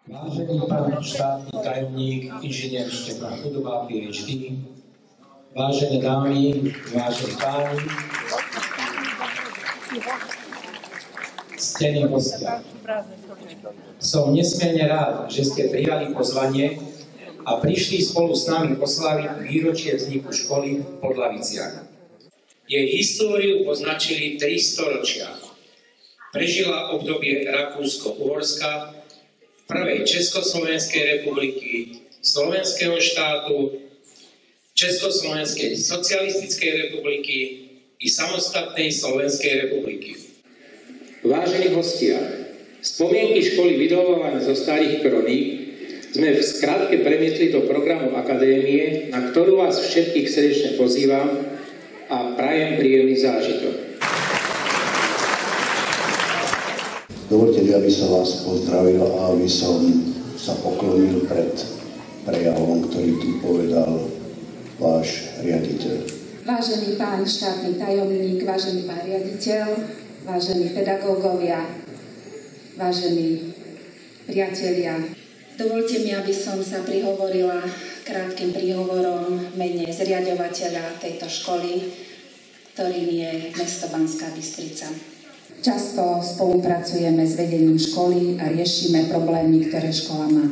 Vážený pán štátny tajomník, inžinier Štefan Chudoba, PhD, vážené dámy, vážení páni, ctení hostia. Som nesmierne rád, že ste prijali pozvanie a prišli spolu s nami osláviť výročie vzniku školy v Podlaviciach. Jej históriu označili 3 storočia. Prežila obdobie Rakúsko-Uhorska, prvej Československej republiky, Slovenského štátu, Československej socialistickej republiky i samostatnej Slovenskej republiky. Vážení hostia, spomienky školy vydolované zo starých kroník sme v skratke premietli do programu Akadémie, na ktorú vás všetkých srdečne pozývam a prajem príjemný zážitok. Dovolte mi, aby som vás pozdravil a aby som sa poklonil pred prejavom, ktorý tu povedal váš riaditeľ. Vážený pán štátny tajomník, vážený pán riaditeľ, vážení pedagógovia, vážení priatelia, dovolte mi, aby som sa prihovorila krátkym príhovorom v mene zriaďovateľa tejto školy, ktorým je mesto Banská Bystrica. Často spolupracujeme s vedením školy a riešime problémy, ktoré škola má.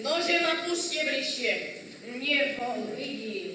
Nože ma puste bližšie. Nebo vidí.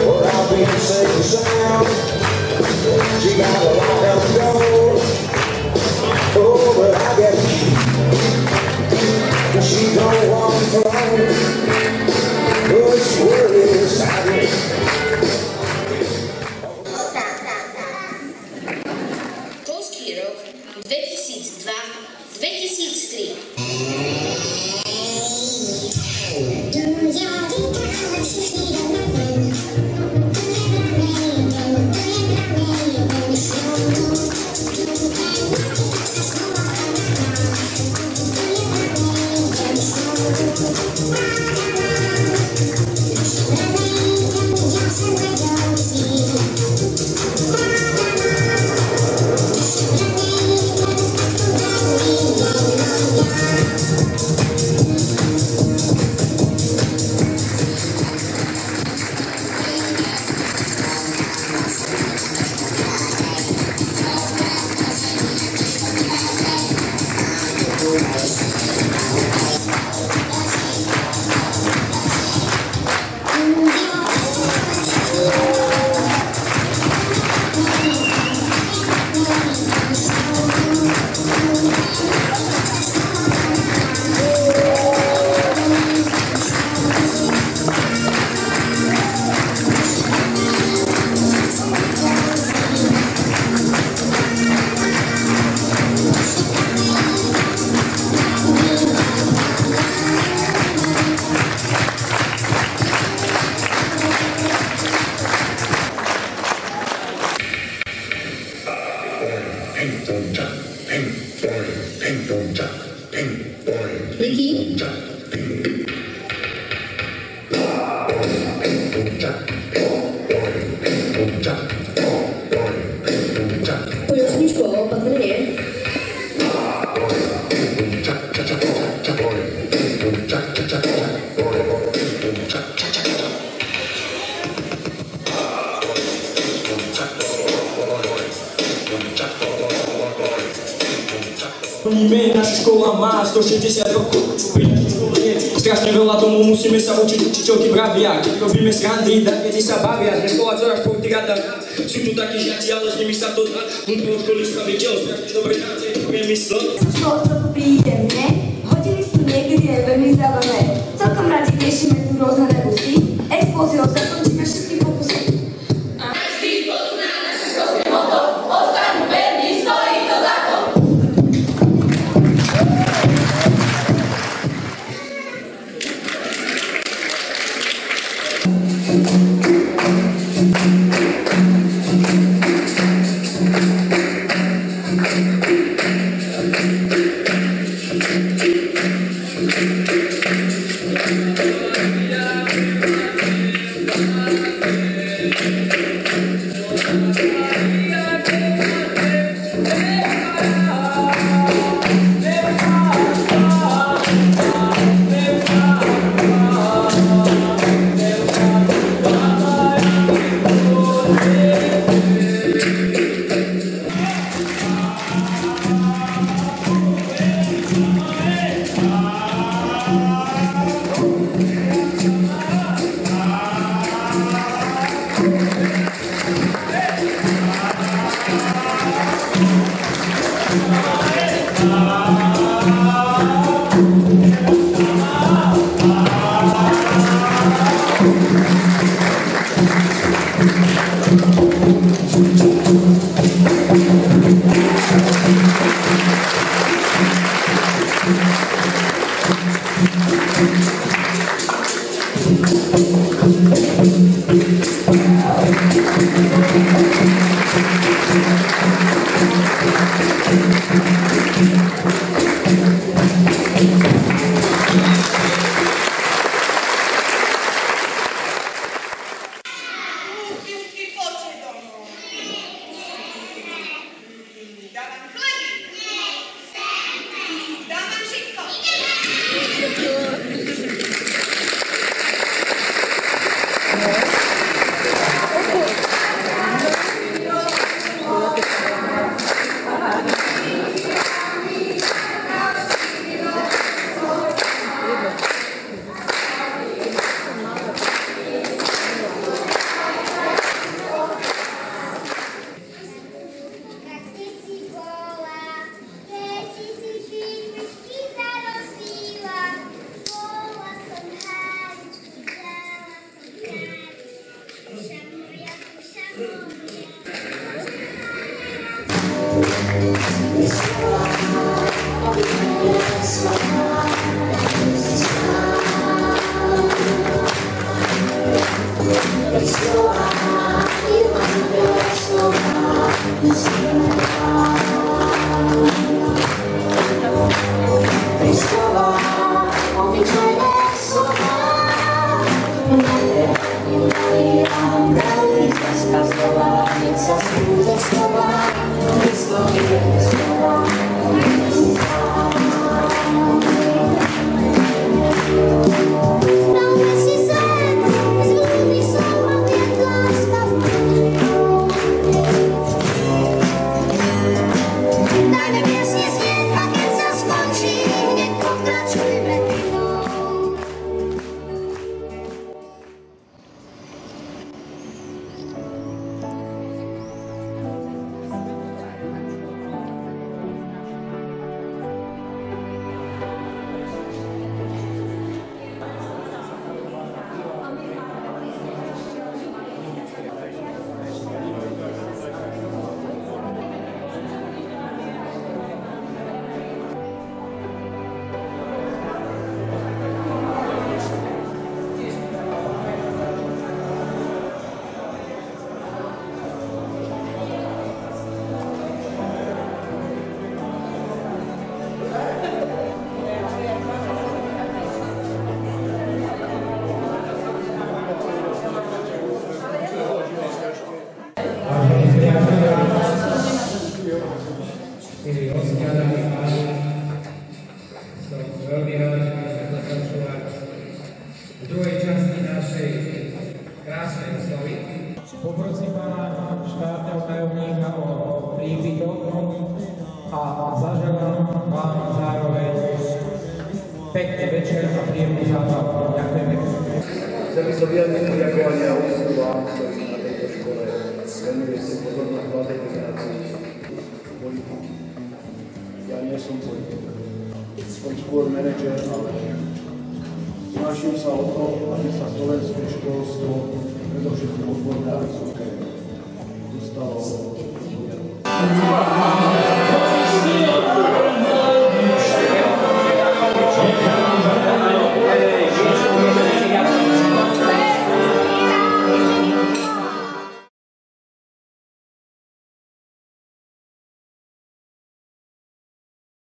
Or I'll be Naša škola má 160 rokov, strašne veľa tomu musíme sa učiť, učiteľky vravia, keď robíme srandy, deti sa bavia, sme škola celá športy rada, sú tu takí žiaci, ale s nimi sa to dá, hudba od školy staví telo, strašne dobre práce, priemysl. Školu trochu príjemne, hodiny sú niekedy aj veľmi zábavné, celkom radi riešime tu rôzne rebusy, expóziou zakončíme všetky pokusy. Každý pozná naše školské motto, ostaň verný, stojí to za to. štátneho tajomníka o príbytok a zaželám vám zároveň pekný večer a príjemnú zábavu. Ďakujem pekne. Chcem by som vyjadriť poďakovania a úctu vám, ktorí na tejto škole venujete pozornosť mladej generácii politiky. Ja nie som politik, som skôr manažer, ale snažím sa o to, aby sa slovenské školstvo, predovšetkým odborné a vysoké, dostalo